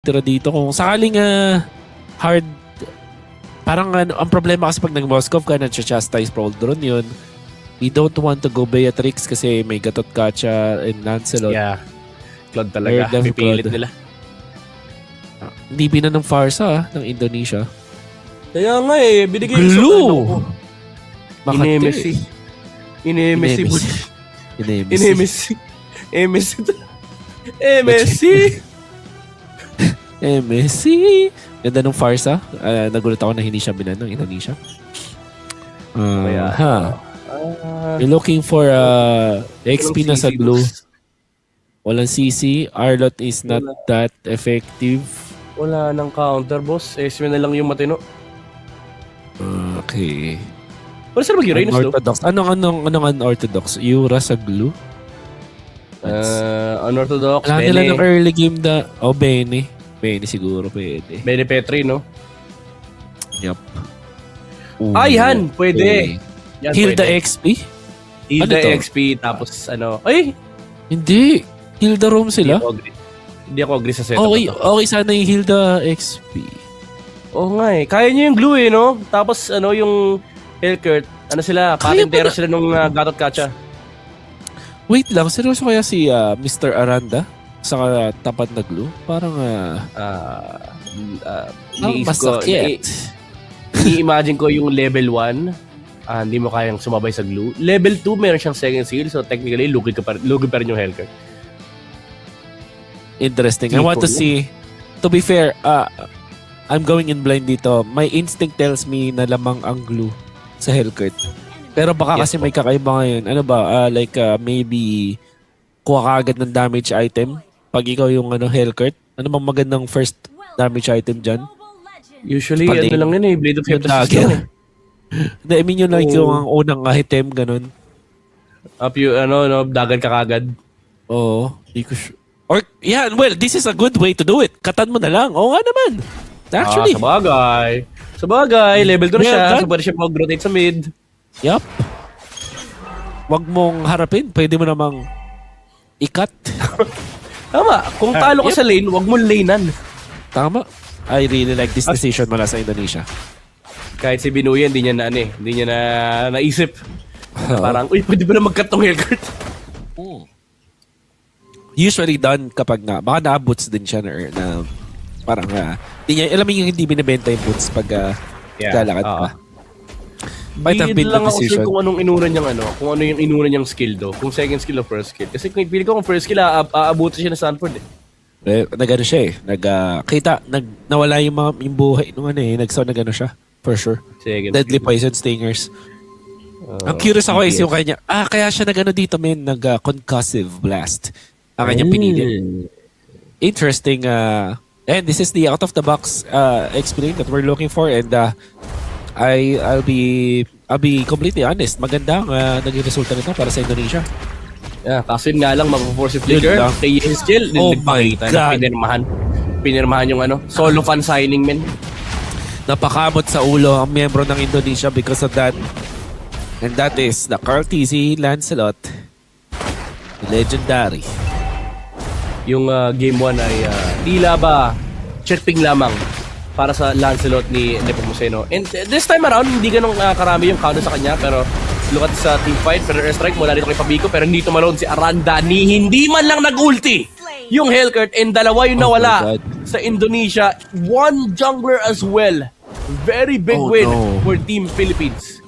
tira dito kung sakaling hard. Parang ang problema kasi pag nag-Moskov ka, nag-chastise Proldron yun. We don't want to go Beatrix kasi may Gatot Kacha and Lancelot. Yeah. Claude talaga. Pipilit nila. Hindi binan ng Farsa ng Indonesia. Kaya nga binigay Glue! Inemesi. Inemesi. Inemesi. MSC. Ganda ng Farsa. Nagulat ako na hindi siya binan ng Indonesia. You're looking for XP na sa glue. Walang CC. Arlot is not that effective. Wala nang counter, boss. Esme na lang yung matino. Okay. Wala sila mag-Uranus, though? Unorthodox. Anong unorthodox? Yura sa glue? Unorthodox, Wala Bene. nila ng early game na... Bene. Bene siguro pwede. Bene Petri, no? Yup. Han! Pwede. Yan, Hilda pwede. XP? Hilda Ano to? XP, tapos Ay! Hindi. Hilda Rome sila? Hindi ako agree sa setup. Okay sana yung Hilda XP. Oo nga Kaya niyo yung glue no? Tapos yung Hellcurt, sila, patentero sila nung Gatot Kacha. Wait lang, seryoso kaya si Mr. Aranda sa tapat na glue? Parang masakit. I-imagine ko yung level 1, hindi mo kayang sumabay sa glue. Level 2, meron siyang second seal, so technically, lugi pa rin yung Hellcurt. Interesting. I want to see, to be fair, I'm going in blind dito. My instinct tells me na lamang ang glue sa Hellcurt. Pero baka kasi may kakaiba ngayon. Ano ba? Maybe kuha ka agad ng damage item pag ikaw yung Hellcurt. Ano bang magandang first damage item dyan? Usually, lang yun Blade of Hephaestus lang Hindi, I mean yun like yung ang unang item, ganun. Up yung, dagan ka kagad. Oo. Di ko sure. Or, yeah, well, this is a good way to do it. Katan mo na lang. Oo nga naman. Actually. Sa bagay, level 2 siya. So, pwede siya mag-rotate sa mid. Yup. Wag mong harapin. Pwede mo namang ikat. Tama. Kung talo ka sa lane, wag mong lanean. Tama. I really like this decision mula sa Indonesia. Kahit si Binuya, hindi niya na naisip. Parang, pwede ba na mag-cut tong Hellcurt? Usually done kapag baka na-boots din siya na parang, alam mo yung hindi binibenta yung boots pag lalakad pa. Might have been the decision. Kung anong inuna niyang kung ano yung inuna niyang skill do. Kung second skill o first skill. Kasi kung pili ko kung first skill, aabuti siya na Stanford Nagano siya nawala yung buhay nung nagano siya. For sure. Deadly Poison Stingers. Ang curious ako is yung kanya, kaya siya nagano dito concussive blast. Ang kanyang pinili. Interesting. And this is the out of the box experience that we're looking for, and I'll be completely honest. Maganda ang naging resulta nito para sa Indonesia. Yeah, kasi nga lang mag-force flicker kay Skill. Oh my God. Pinirmahan yung solo fan signing, men. Napakamot sa ulo ang miyembro ng Indonesia because of that. And that is the Carl TZ Lancelot. Legendary. Yung game 1 ay tila ba chirping lamang para sa Lancelot ni Nepomuceno. And this time around, hindi ganun karami yung counter sa kanya, pero look at sa team fight, pero airstrike mula dito kay Pabico, pero hindi tumalon si Aranda ni hindi man lang nag-ulti yung Hellcurt, and dalawa yung nawala sa Indonesia. One jungler as well. Very big win for Team Philippines.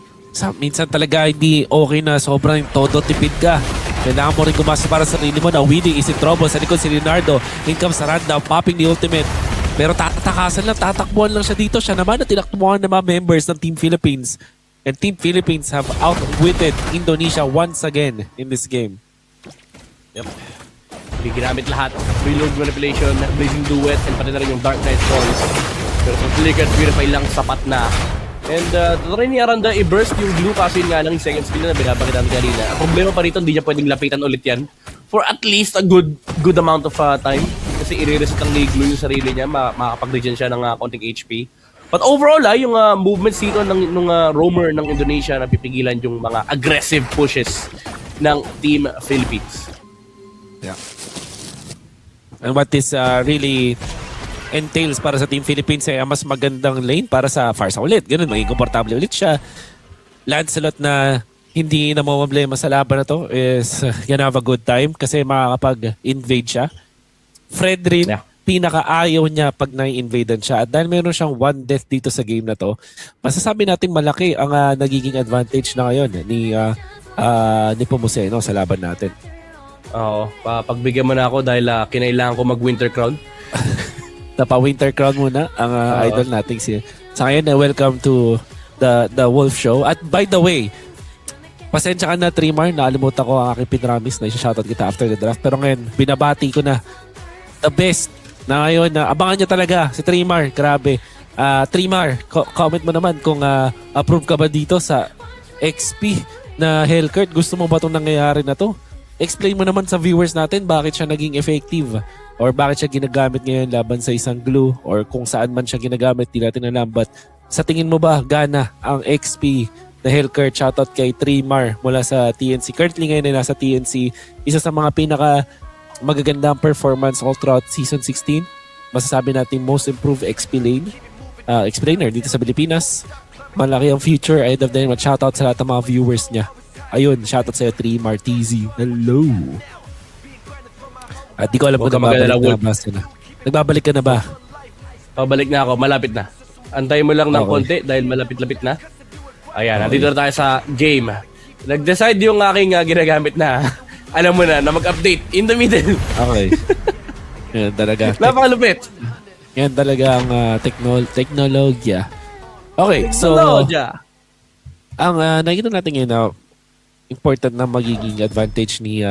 Minsan talaga hindi okay na sobrang todo tipid ka. Kailangan mo rin gumasa para sa sarili mo na winning is in trouble. Sa likod si Leonardo, in comes Aranda, popping the ultimate. Pero tatakakasan lang, tatakbuhan lang siya dito. Siya naman na tinakbuhan ng mga members ng Team Philippines. And Team Philippines have outwitted Indonesia once again in this game. Yep. Hindi ginamit lahat. Reload manipulation, blazing duet, and pati na rin yung Dark Knight Falls. Pero sa Flicker, Purify lang, sapat na. And try ni Aranda i-burst yung glue kasi nga lang yung second skill na binabakit natin kanina. Ang problema pa rito, hindi niya pwedeng lapitan ulit yan for at least a good amount of time. Kasi i-reset lang ni glue yung sarili niya, makakapag-regen siya ng konting HP. But overall, yung movements dito ng roamer ng Indonesia na pipigilan yung mga aggressive pushes ng Team Philippines. Yeah. And what is really entails para sa Team Philippines ay ang mas magandang lane para sa Farsa ulit. Ganun, maging komportable ulit siya. Lancelot na hindi na problema sa laban na to is gonna have a good time kasi makakapag-invade siya. Fred rin, pinaka-ayaw niya pag nai-invadean siya. At dahil meron siyang 1 death dito sa game na to, masasabi natin malaki ang nagiging advantage na ngayon ni Pumuseno sa laban natin. Oo, pagbigyan mo na ako dahil kinailangan ko mag-Winter Crown. Winter Crown muna ang idol nating sa ngayon. Welcome to the Wolf Show. At by the way, pasensya ka na, Trimar, nakalimutan ko ang aking pinramis na isa-shoutout kita after the draft. Pero ngayon, binabati ko na the best na ngayon. Abangan niya talaga si Trimar. Grabe. Trimar, comment mo naman kung approve ka ba dito sa XP na Hellcurt. Gusto mo ba itong nangyayari na to? Explain mo naman sa viewers natin bakit siya naging effective or bakit siya ginagamit ngayon laban sa isang glue or kung saan man siya ginagamit, di natin alam. But sa tingin mo ba gana ang XP na Hellcurt? Shoutout kay Trimar mula sa TNC. Currently ngayon ay nasa TNC. Isa sa mga pinaka magagandang performance all throughout Season 16. Masasabi natin most improved XP laner dito sa Pilipinas. Malaki ang future. Ahead of the name. Shoutout sa lahat ng mga viewers niya. Ayun, shoutout sa'yo, Trimar TZ. Hello! At di ko alam kung nagbabalik na ba. Nagbabalik ka na ba? Pabalik na ako, malapit na. Antayin mo lang ng konti dahil malapit-lapit na. Ayan, nandito na tayo sa game. Nag-decide yung aking ginagamit na, alam mo na mag-update in the middle. Okay. Yan talaga. Napakalupit. Yan talaga ang teknologya. Okay, so ang nakikita natin ngayon na important na magiging advantage ni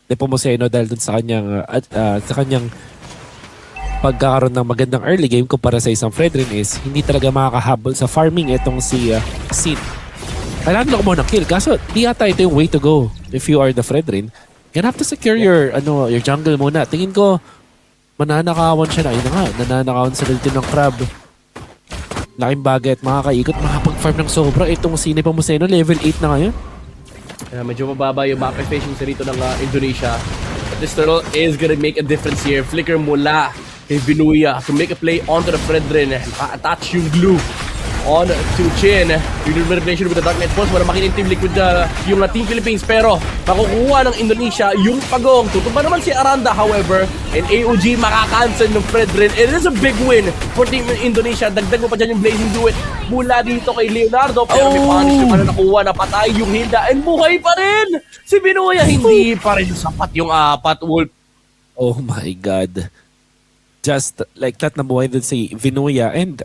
Nepomuceno dahil dun sa kanyang pagkakaroon ng magandang early game kumpara sa isang Fredrin is hindi talaga makakahabol sa farming itong si Sid. Kailangan lang mo ng kill kaso di ata ito yung way to go if you are the Fredrin. You have to secure your jungle muna. Tingin ko mananakawan siya na. Ayun na nga, nananakawan sa ulti ng crab. Laking bagay at makakaikot, makapag-farm ng sobra. Itong si Nepomuceno level 8 na ngayon. Medyo mababa yung map efficiency rito ng Indonesia. But this turtle is gonna make a difference here. Flicker mula kay Vinuya to make a play onto the Fredrin. Naka-attach yung glue on to Chin. Yung revelation with the Dark Knight Force. Wala makita yung Team Liquid yung Team Philippines. Pero makukuha ng Indonesia yung pagong. Tutumba naman si Aranda, however. And AOG makakancel ng Fredrin. It is a big win for Team Indonesia. Dagdag mo pa dyan yung Blazing Duet mula dito kay Leonardo. Pero may punish naman na nakuha na patay yung Hilda. And buhay pa rin! Si Binuya hindi pa rin sapat yung apat, Wolf. Oh my God. Just like that na buhay din si Vinuya. And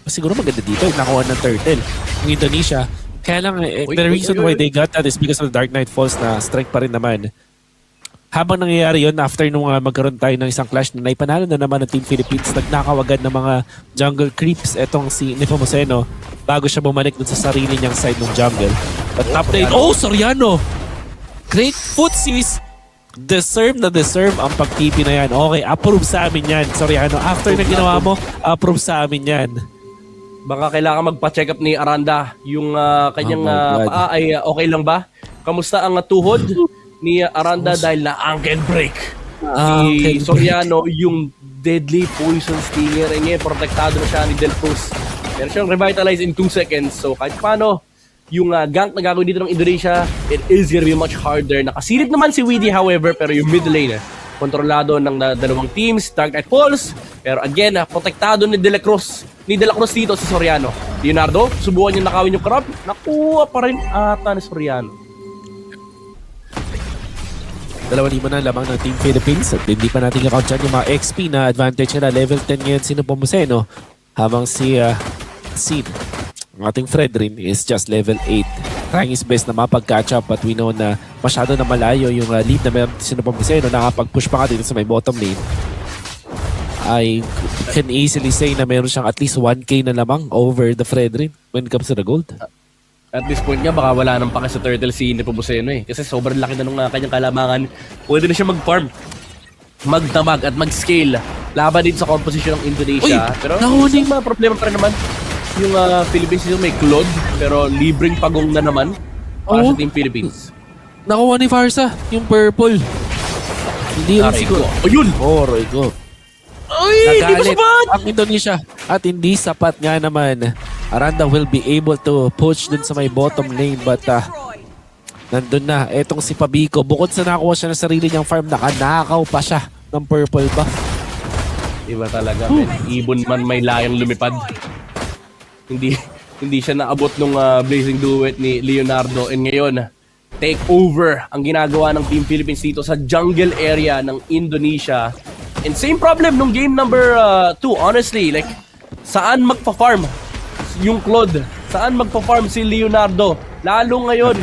siguro maganda dito nakuha ng turtle ng Indonesia. Kaya lang the reason why they got that is because of the Dark Knight Falls na strike pa rin naman. Habang nangyayari yun, after nung magkaroon tayo ng isang clash na naipanalo na naman ng Team Philippines, nagnakaw agad ng mga jungle creeps etong si Nepomuceno bago siya bumalik dun sa sarili niyang side ng jungle. But top lane, Soriano! Great footsies! Deserve ang pag-TP na yan. Okay, approve sa amin yan, Soriano. After na ginawa mo, approve sa amin yan. Baka kailangan magpa-check up ni Aranda. Yung kanyang paa ay okay lang ba? Kamusta ang tuhod ni Aranda dahil na ankle break? Si Soriano, yung deadly poison stinger. E ngayon, protektado na siya ni Del Cruz. Meron siyang revitalize in 2 seconds. So kahit paano, yung gank na gagawin dito ng Indonesia, it is gonna be much harder. Nakasilip naman si Weedy, however, pero yung mid lane, kontrolado ng dalawang teams, Dark Knight Falls. Pero again, protektado ni De La Cruz dito si Soriano. Leonardo, subukan niya nakawin yung crab. Nakuha pa rin ata ni Soriano. 2,000 na lamang ng Team Philippines at hindi pa natin i-count dyan yung mga XP na advantage nila. Level 10 ngayon si Nepomuceno habang si Sid, ang ating Fredrin, is just level 8. Trying his best na mapag-catch up but we know na masyado na malayo yung lead na meron si Nepomuceno. Nakapag-push pa nga dito sa may bottom lane. I can easily say na meron siyang at least 1k na lamang over the Fredrin when it comes to the gold. At this point nga, baka wala nang pake sa turtle si Nepomuceno eh. Kasi sobrang laki na nung kanyang kalamangan. Pwede na siya mag-farm, magdamag at mag-scale laban din sa composition ng Indonesia. Pero may mga problema pa rin naman. Yung Philippines dito may Claude, pero libreng pagong na naman para sa Team Philippines. Nakuha ni Farsa yung purple. Hindi rin siguro. Ayun! Roy go. Ay, di ba Nagalit sapat? ang Indonesia at hindi sapat nga naman. Aranda will be able to push dun sa may bottom lane but nandun na. Etong si Pabico, bukod sa nakuha siya ng sarili niyang farm, nakanakaw pa siya ng purple buff. Iba talaga, men. Ibon man may layang lumipad. Hindi siya naabot nung Blazing Duet ni Leonardo. And ngayon, take over ang ginagawa ng Team Philippines dito sa jungle area ng Indonesia. And same problem nung game number 2, honestly. Like, saan magpa-farm yung Claude? Saan magpa-farm si Leonardo? Lalo ngayon,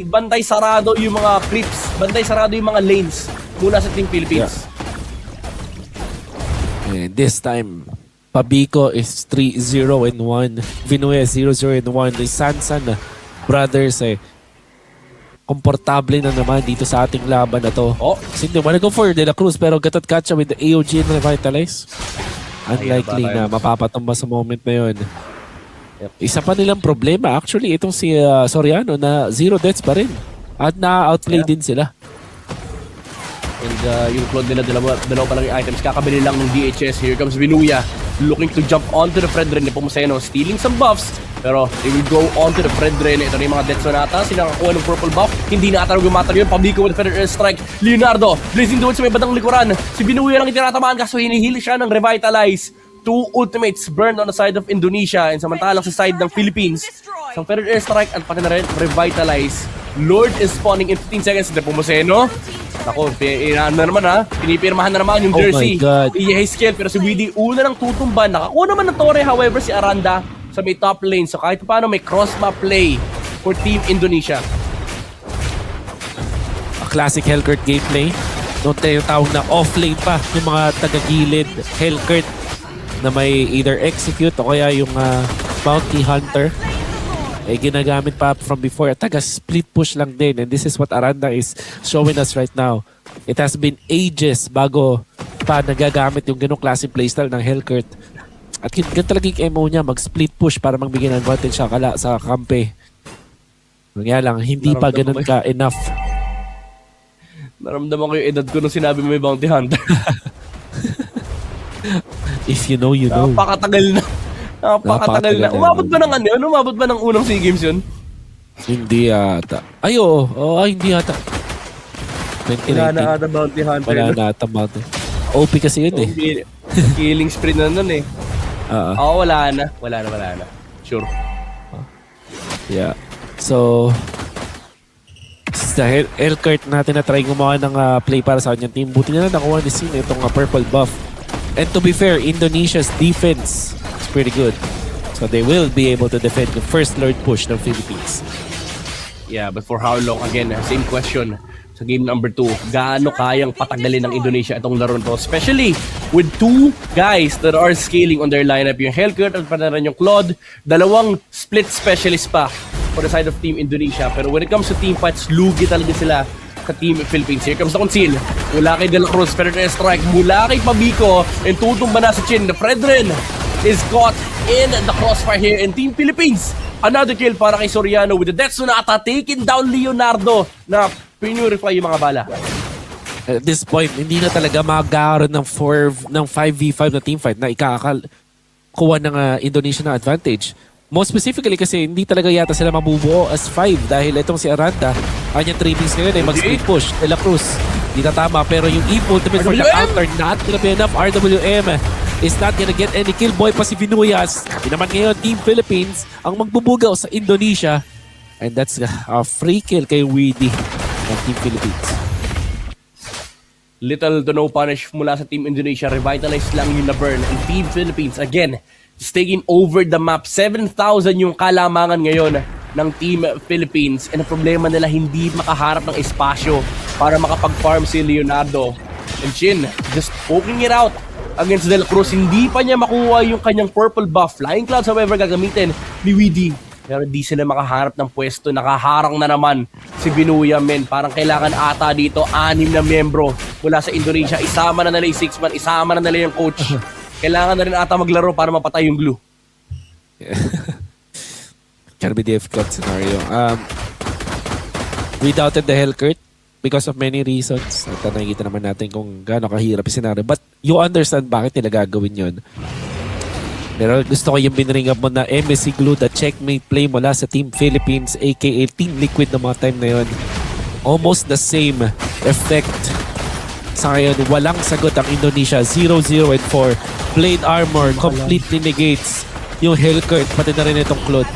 bantay sarado yung mga creeps. Bantay sarado yung mga lanes mula sa Team Philippines. And this time, Pabico is 3-0-1. Vinuya 0-0-1. The Sansan brothers komportable na naman dito sa ating laban na to. Kasi hindi wanna go for De La Cruz pero gatot catch with the AOG and Revitalize. Unlikely na mapapatumba sa moment na yun. Isa pa nilang problema actually itong si Soriano na 0 deaths pa rin. At na-outplay din sila. And yung Claude nila, dalawa pa lang yung items. Kakabili lang ng DHS. Here comes Vinuya, looking to jump onto the Fredren ni Pomoseno, stealing some buffs. Pero they will go onto the Fredren. Ito na yung mga deaths na nata. Sinakakuha ng purple buff. Hindi na atarog yung matter yun. Pabico with the Federal Strike. Leonardo, Blazing Duel sa may bandang likuran. Si Vinuya lang itinatamaan kaso hinihili siya ng Revitalize. 2 ultimates burned on the side of Indonesia. And samantalang sa side ng Philippines, sa Federal Strike at pati na rin Revitalize. Lord is spawning in 15 seconds. Ito Pomoseno. Ako, na naman ha. Pinipirmahan na naman yung jersey. Oh my God. High skill pero si Widdy una ng tutumban. Nakakuha naman ng Torre however si Aranda sa may top lane. So kahit paano may cross-map play for Team Indonesia. A classic Hellcurt gameplay. Noong tayo tawag na off-lane pa yung mga taga-gilid Hellcurt na may either execute o kaya yung bounty hunter. Ginagamit pa from before. Taga-split push lang din. And this is what Aranda is showing us right now. It has been ages bago pa nagagamit yung ganong klaseng playstyle ng Hellcurt. At ganun talaga yung MO niya, mag-split push para magbigay ng advantage sa kampe. Kaya lang, hindi pa ganun ka enough. Naramdaman ko yung edad ko nung sinabi mo may bounty hunter. If you know, you know. Napakatagal na. Napakatagal na. Umabot ba ng ano yun? Umabot ba ng unang SEA Games yun? Hindi ata. Ay, oo. Hindi ata. 2019. Wala na ata bounty hunter. Wala na ata bounty. OP kasi yun eh. Killing spree na nun eh. Oo, wala na. Wala na. Sure. Yeah. So, sa Hellcurt natin na try gumawa ng play para sa kanyang team. Buti na nakuha ni Sin itong purple buff. And to be fair, Indonesia's defense is pretty good. So they will be able to defend the first Lord push ng Philippines. Yeah, but for how long? Again, same question sa game number 2. Gaano kayang patagalin ng Indonesia itong laro to? Especially with 2 guys that are scaling on their lineup. Yung Hellcurt at pa rin yung Claude. Dalawang split specialist pa for the side of Team Indonesia. Pero when it comes to team fights, lugi talaga sila sa Team Philippines. Here comes the Conceal. Mula kay De La Cruz, Federal Strike. Mula kay Pabico. And tutumba na sa chin. The Fredren is caught in the crossfire here in Team Philippines. Another kill para kay Soriano with the Death Sonata taking down Leonardo na pinurify yung mga bala. At this point, hindi na talaga magkakaroon ng 5v5 na team fight na ikakakuha ng Indonesia na advantage. Most specifically kasi hindi talaga yata sila mabubuo as 5 dahil itong si Aranda, kanyang 3Bs ngayon ay mag-split push. De La Cruz, hindi na tama pero yung Eve ultimate for the counter, not gonna be enough. RWM is not gonna get any kill. Boy pa si Vinuyas. Hindi naman ngayon Team Philippines ang magbubugaw sa Indonesia. And that's a free kill kay Widdy ng Team Philippines. Little to no punish mula sa Team Indonesia. Revitalize lang yung na-burn. And Team Philippines, again, is taking over the map. 7,000 yung kalamangan ngayon ng Team Philippines. And ang problema nila, hindi makaharap ng espasyo para makapag-farm si Leonardo. And Shin, just poking it out against De La Cruz. Hindi pa niya makuha yung kanyang purple buff. Flying Clouds, however, gagamitin ni Widdy. Pero di sila makaharap ng pwesto. Nakaharang na naman si Vinuya, men. Parang kailangan ata dito 6 na membro mula sa Indonesia. Isama na nila yung 6-man, isama na nila yung coach. Kailangan na rin ata maglaro para mapatay yung glue. Can be difficult scenario. We doubted the Hellcurt because of many reasons. At nakikita naman natin kung gaano kahirap yung scenario. But you understand bakit nila gagawin yun. Pero gusto ko yung binring up mo na MSC Glue, the checkmate play mula sa Team Philippines, aka Team Liquid na mga time na yun. Almost the same effect. Sa ngayon, walang sagot ang Indonesia. 0-0 and 4. Blade Armor completely negates yung Hellcurt, pati na rin itong Claude.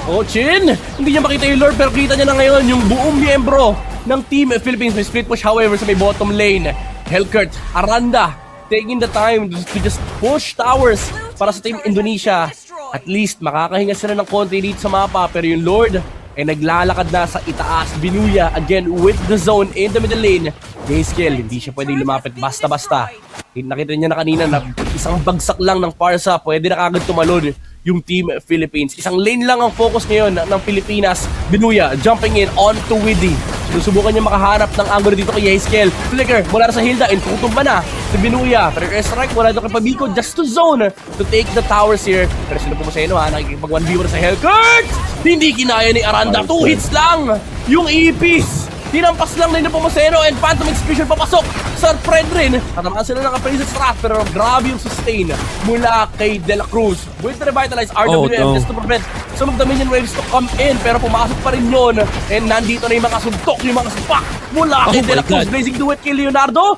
Oh, Chin! Hindi niya makita yung Lord pero kita niya na ngayon yung buong miyembro ng Team Philippines. May split push however sa may bottom lane. Hellcurt, Aranda, taking the time to just push towers para sa Team Indonesia. At least makakahinga sila ng konti dito sa mapa pero yung Lord ay naglalakad na sa itaas. Binuya again with the zone in the middle lane. Gayscale, hindi siya pwedeng lumapit basta-basta. Nakita niya na kanina na isang bagsak lang ng Parsa, pwede na kagad tumalon yung Team Philippines. Isang lane lang ang focus ngayon ng Pilipinas. Binuya jumping in onto Widdy. Susubukan niya makahanap ng angle dito kay Gayscale. Flicker mula na sa Hilda and tutumba na si Binuya. Pero airstrike mula dito kay Pabico just to zone to take the towers here. Pero sino po Museno ha, nakikipag 1v1 sa Hellcurt. Hindi kinaya ni Aranda. 2 hits lang yung ipis. Tinampas lang na Nepomuceno and Phantom Execution papasok sa Fredrin. Tatamaan sila ng Appraisal Strat pero grabe yung sustain mula kay De La Cruz. With the revitalized RWM just to prevent some of the minion waves to come in pero pumasok pa rin yun. And nandito na yung mga suntok, yung mga spak mula kay De La Cruz. Blazing Duet kay Leonardo.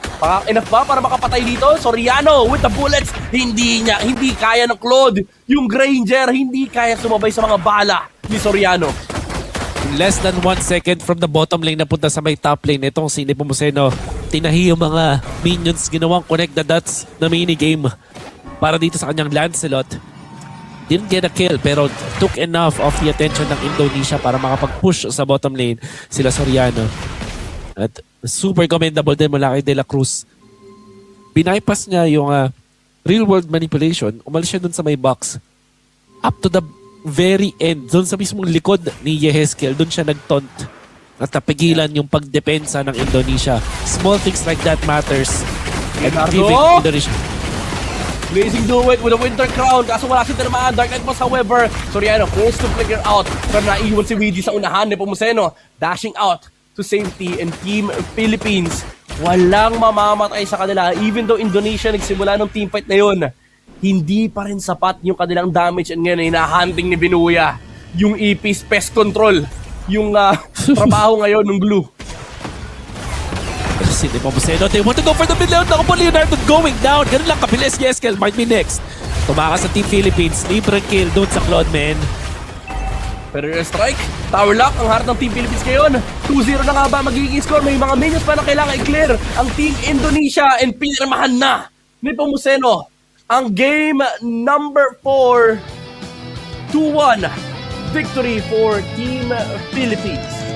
Enough ba para makapatay dito? Soriano with the bullets. Hindi kaya ng Claude. Yung Granger hindi kaya sumabay sa mga bala ni Soriano. Less than 1 second from the bottom lane na punta sa may top lane. Itong si Nepomuceno, tinahi yung mga minions, ginawang connect the dots na minigame para dito sa kanyang Lancelot. Didn't get a kill pero took enough of the attention ng Indonesia para makapag-push sa bottom lane sila Soriano. At super commendable din mula kay De La Cruz. Bypass niya yung real world manipulation. Umalis siya dun sa may box. Up to the very end, doon sa mismong likod ni Yehezkiel, doon siya nag-taunt at napigilan yung pagdepensa ng Indonesia. Small things like that matters. And giving Indonesia. Blazing Duet with a Winter Crown. Kaso wala si tinamaan. Dark Knight Boss however. Soriano close to flicker out. Pero naiwan si Widdy sa unahan. Nepomuceno dashing out to safety and Team Philippines. Walang mamamatay sa kanila. Even though Indonesia nagsimula ng teamfight na yun, hindi pa rin sapat yung kanilang damage and ngayon hinahunting ni Binuya. Yung EP's pest control. Yung trabaho ngayon ng Glue. Si Nepomuceno, they want to go for the mid lane. Naku po, Leonardo going down. Ganun lang kabilis. Yeskel might be next. Tumakas sa Team Philippines. Libreng kill doon sa Claude, man. Pero yung strike, tower lock ang harap ng Team Philippines ngayon. 2-0 na nga ba magiging score? May mga minions pa na kailangan i-clear ang Team Indonesia and pinirmahan na ni Nepomuceno ang game number 4. 2-1 victory for Team Philippines.